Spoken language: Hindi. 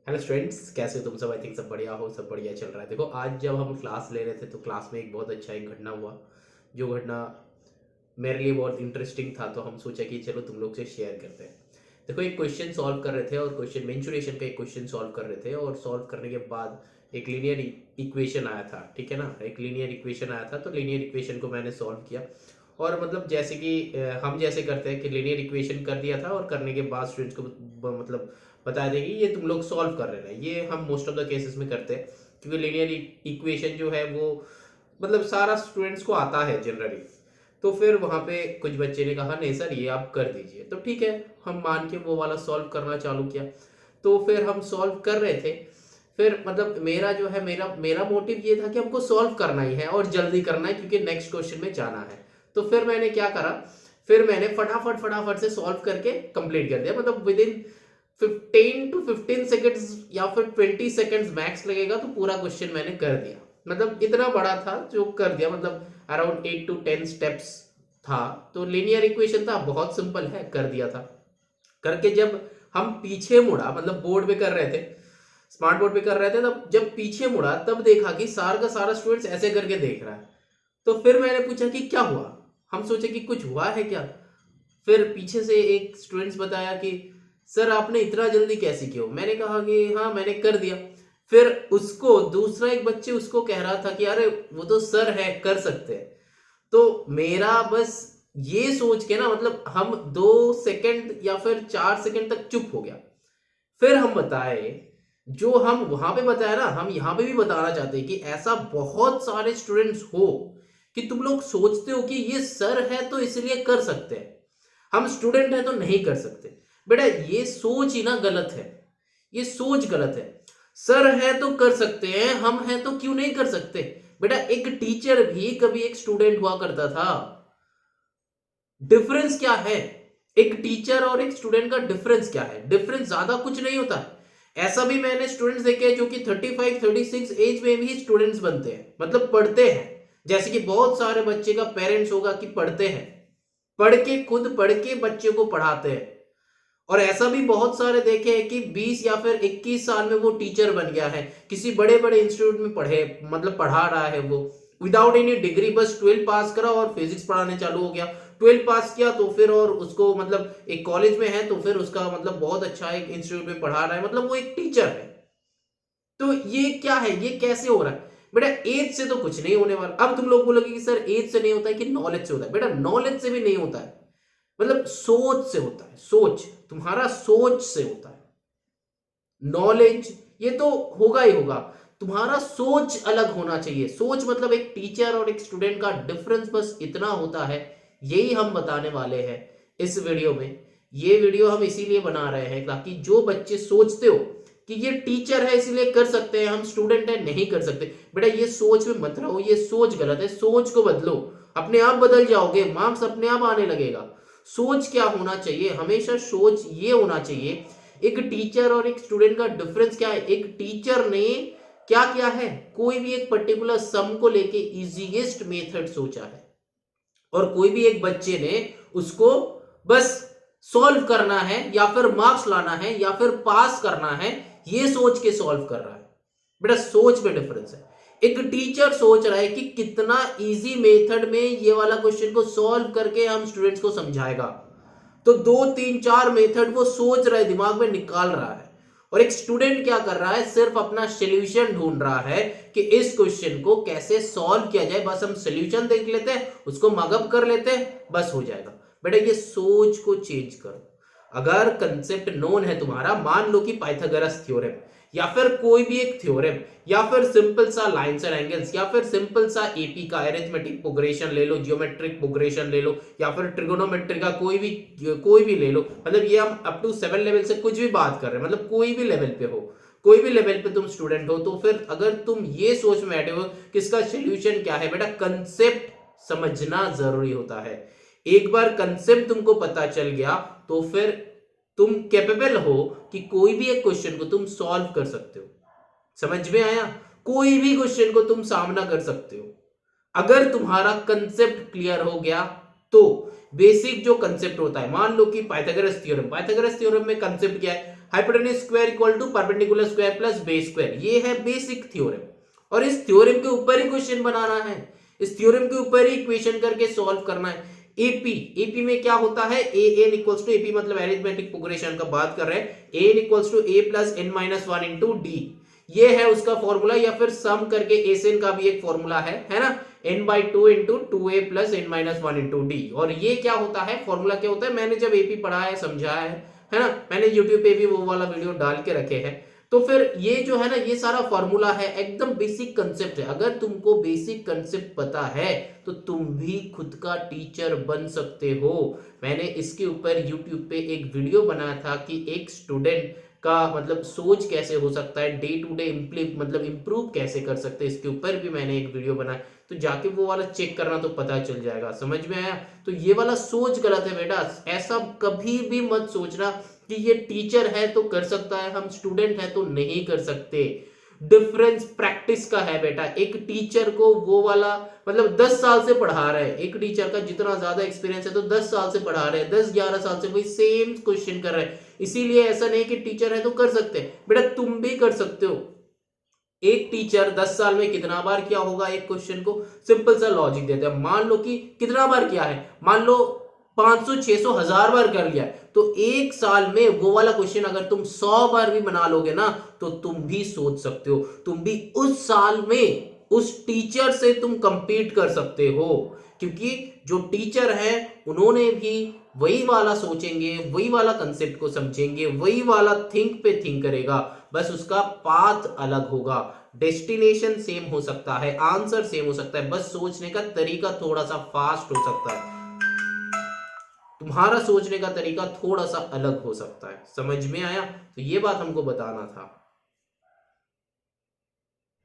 हेलो स्टूडेंट्स, कैसे हो तुम सब? आई थिंक सब बढ़िया हो, सब बढ़िया चल रहा है। देखो, आज जब हम क्लास ले रहे थे तो क्लास में एक बहुत अच्छा एक घटना हुआ, जो घटना मेरे लिए बहुत इंटरेस्टिंग था। तो हम सोचा कि चलो तुम लोग से शेयर करते हैं। देखो, एक क्वेश्चन सॉल्व कर रहे थे और क्वेश्चन मेंसुरेशन का एक क्वेश्चन सॉल्व कर रहे थे, और सॉल्व करने के बाद एक लीनियर इक्वेशन आया था। ठीक है ना, एक लीनियर इक्वेशन आया था। तो लीनियर इक्वेशन को मैंने सॉल्व किया, और मतलब जैसे कि हम जैसे करते हैं कि लीनियर इक्वेशन कर दिया था, और करने के बाद स्टूडेंट्स को मतलब बता दें कि ये तुम लोग सॉल्व कर रहे हैं। ये हम मोस्ट ऑफ द केसेस में करते हैं, क्योंकि लीनियर इक्वेशन जो है वो मतलब सारा स्टूडेंट्स को आता है जनरली। तो फिर वहां पे कुछ बच्चे ने कहा नहीं सर, ये आप कर दीजिए। तो ठीक है, हम मान के वो वाला सॉल्व करना चालू किया। तो फिर हम सॉल्व कर रहे थे। फिर मतलब मेरा जो है मेरा मेरा मोटिव ये था कि हमको सॉल्व करना ही है और जल्दी करना है, क्योंकि नेक्स्ट क्वेश्चन में जाना है। तो फिर मैंने क्या करा, फिर मैंने फटाफट फटाफट से सॉल्व करके कंप्लीट कर दिया। मतलब विद इन 15 to 15 सेकेंड्स या फिर 20 सेकेंड्स मैक्स लगेगा, तो पूरा क्वेश्चन मैंने कर दिया। मतलब इतना बड़ा था जो कर दिया, मतलब अराउंड 8 to 10 स्टेप्स था। तो लीनियर इक्वेशन था, बहुत सिंपल है, कर दिया था। करके जब हम पीछे मुड़ा, मतलब बोर्ड पे कर रहे थे, स्मार्ट बोर्ड पे कर रहे थे, तब जब पीछे मुड़ा तब देखा कि सारा का सारा स्टूडेंट्स ऐसे करके देख रहा है। तो फिर मैंने पूछा कि क्या हुआ, हम सोचे कि कुछ हुआ है क्या। फिर पीछे से एक स्टूडेंट्स बताया कि सर आपने इतना जल्दी कैसे किया। मैंने कहा कि हाँ मैंने कर दिया। फिर उसको दूसरा एक बच्चे उसको कह रहा था कि अरे वो तो सर है, कर सकते हैं। तो मेरा बस ये सोच के ना, मतलब हम 2 सेकंड या फिर 4 सेकंड तक चुप हो गया। फिर हम बताए, जो हम वहां पे बताया ना, हम यहाँ पे भी बताना चाहते हैं कि ऐसा बहुत सारे स्टूडेंट्स हो कि तुम लोग सोचते हो कि ये सर है तो इसलिए कर सकते हैं, हम स्टूडेंट हैं तो नहीं कर सकते। बेटा ये सोच ही ना गलत है, ये सोच गलत है। सर है तो कर सकते हैं, हम हैं तो क्यों नहीं कर सकते। बेटा एक टीचर भी कभी एक स्टूडेंट हुआ करता था। डिफरेंस क्या है, एक टीचर और एक स्टूडेंट का डिफरेंस क्या है? डिफरेंस ज्यादा कुछ नहीं होता है। ऐसा भी मैंने स्टूडेंट्स देखे हैं जो कि 35 36 एज में भी स्टूडेंट्स बनते हैं, मतलब पढ़ते हैं। जैसे कि बहुत सारे बच्चे का पेरेंट्स होगा कि पढ़ते हैं, पढ़ के खुद पढ़ के बच्चे को पढ़ाते हैं। और ऐसा भी बहुत सारे देखे हैं कि 20 या फिर 21 साल में वो टीचर बन गया है, किसी बड़े बड़े इंस्टीट्यूट में पढ़े, मतलब पढ़ा रहा है वो विदाउट एनी डिग्री। बस 12 पास करा और फिजिक्स पढ़ाने चालू हो गया। 12 पास किया तो फिर और उसको मतलब एक कॉलेज में है, तो फिर उसका मतलब बहुत अच्छा एक इंस्टीट्यूट में पढ़ा रहा है, मतलब वो एक टीचर है। तो ये क्या है, ये कैसे हो रहा है? बेटा एज से तो कुछ नहीं होने वाला। अब तुम लोग बोलोगे कि सर एज से नहीं होता है कि नॉलेज से होता है। बेटा नॉलेज से भी नहीं होता है, मतलब सोच से होता है। सोच, तुम्हारा सोच से होता है। नॉलेज ये तो होगा ही होगा, तुम्हारा सोच अलग होना चाहिए। सोच मतलब एक टीचर और एक स्टूडेंट का डिफरेंस बस इतना होता है। यही हम बताने वाले हैं इस वीडियो में। ये वीडियो हम इसीलिए बना रहे हैं ताकि जो बच्चे सोचते हो कि ये टीचर है इसलिए कर सकते हैं, हम स्टूडेंट है नहीं कर सकते, बेटा ये सोच में मत रहो, ये सोच गलत है। सोच को बदलो, अपने आप बदल जाओगे, मार्क्स अपने आप आने लगेगा। सोच क्या होना चाहिए, हमेशा सोच ये होना चाहिए, एक टीचर और एक स्टूडेंट का डिफरेंस क्या है। एक टीचर ने क्या किया है, कोई भी एक पर्टिकुलर सम को लेके इजीएस्ट मेथड सोचा है, और कोई भी एक बच्चे ने उसको बस सॉल्व करना है या फिर मार्क्स लाना है या फिर पास करना है, ये सोच के सॉल्व कर रहा है। बेटा सोच में डिफरेंस है। एक टीचर सोच रहा है कि कितना इजी मेथड में ये वाला क्वेश्चन को सॉल्व करके हम स्टूडेंट्स को समझाएगा, तो 2 3 4 मेथड वो सोच रहा है, दिमाग में निकाल रहा है। और एक स्टूडेंट क्या कर रहा है, सिर्फ अपना सोल्यूशन ढूंढ रहा है कि इस क्वेश्चन को कैसे सॉल्व किया जाए। बस हम सोल्यूशन देख लेते हैं, उसको मगअप कर लेते हैं, बस हो जाएगा। बेटा ये सोच को चेंज करो। अगर कंसेप्ट नोन है तुम्हारा, मान लो कि पाइथागोरस थ्योरम, या फिर कोई भी एक थ्योरम, या फिर सिंपल सा लाइन्स एंड एंगल्स, या फिर सिंपल सा एपी का अरिथमेटिक प्रोग्रेशन ले लो, जियोमेट्रिक प्रोग्रेशन ले लो, या फिर ट्रिगोनोमेट्री का कोई भी ले लो। मतलब ये हम अप टू 7 लेवल से कुछ भी बात कर रहे हैं, मतलब कोई भी लेवल पे हो, कोई भी लेवल पे तुम स्टूडेंट हो। तो फिर अगर तुम ये सोच में बैठे हो कि इसका सोल्यूशन क्या है, बेटा कंसेप्ट समझना जरूरी होता है। एक बार कंसेप्ट तुमको पता चल गया तो फिर तुम कैपेबल हो कि कोई भी एक क्वेश्चन को तुम सॉल्व कर सकते हो। समझ में आया? कोई भी क्वेश्चन को तुम सामना कर सकते हो अगर तुम्हारा कंसेप्ट क्लियर हो गया। तो बेसिक जो कंसेप्ट होता है, मान लो कि पाइथागोरस थ्योरम, पाइथागोरस थ्योरम में कंसेप्ट क्या है, hypotenuse square equal to perpendicular square plus base square. ये है बेसिक थ्योरम और इस थ्योरम के ऊपर ही क्वेश्चन बनाना है, इस थ्योरम के ऊपर ही इक्वेशन करके सॉल्व करना है। एपी में क्या होता है, एन इक्वल्स टू एपी मतलब एरिथमेटिक प्रोग्रेशन का बात कर रहे हैं, n equals to a plus n minus one into d, ये है उसका फॉर्मूला, या फिर सम करके एसएन का भी एक फॉर्मूला है ना, n by two into two a plus n minus one into d. और ये क्या होता है, फॉर्मूला क्या होता है, मैंने जब एपी पढ़ा है समझाया है ना, मैंने यूट्यूब पे भी वो वाला वीडियो डाल के रखे हैं। तो फिर ये जो है ना, ये सारा फॉर्मूला है, एकदम बेसिक कंसेप्ट है। अगर तुमको बेसिक कंसेप्ट पता है तो तुम भी खुद का टीचर बन सकते हो। मैंने इसके ऊपर यूट्यूब पे एक वीडियो बनाया था कि एक स्टूडेंट का मतलब सोच कैसे हो सकता है, डे टू डे मतलब इम्प्रूव कैसे कर सकते हैं, इसके ऊपर भी मैंने एक वीडियो बनाया, तो जाके वो वाला चेक करना तो पता चल जाएगा। समझ में आया? तो ये वाला सोच गलत है बेटा, ऐसा कभी भी मत सोचना कि ये टीचर है तो कर सकता है, हम स्टूडेंट है तो नहीं कर सकते। डिफरेंस प्रैक्टिस का है बेटा। एक टीचर को वो वाला मतलब 10 साल से पढ़ा रहे हैं, एक टीचर का जितना ज्यादा एक्सपीरियंस है तो 10 साल से पढ़ा रहे हैं, 10-11 साल से वही सेम क्वेश्चन कर रहे हैं। इसीलिए ऐसा नहीं कि टीचर है तो कर सकते हैं, बेटा तुम भी कर सकते हो। एक टीचर 10 साल में कितना बार किया होगा एक क्वेश्चन को, सिंपल सा लॉजिक देते हैं, मान लो कि कितना बार किया है, मान लो 500 600 1000 बार कर लिया, तो एक साल में वो वाला क्वेश्चन अगर तुम 100 बार भी बना लोगे ना, तो तुम भी सोच सकते हो, तुम भी उस साल में उस टीचर से तुम कंपीट कर सकते हो। क्योंकि जो टीचर है उन्होंने भी वही वाला सोचेंगे, वही वाला कंसेप्ट को समझेंगे, वही वाला थिंक पे थिंक करेगा, बस उसका पाथ अलग होगा। डेस्टिनेशन सेम हो सकता है, आंसर सेम हो सकता है, बस सोचने का तरीका थोड़ा सा फास्ट हो सकता है, तुम्हारा सोचने का तरीका थोड़ा सा अलग हो सकता है। समझ में आया? तो ये बात हमको बताना था।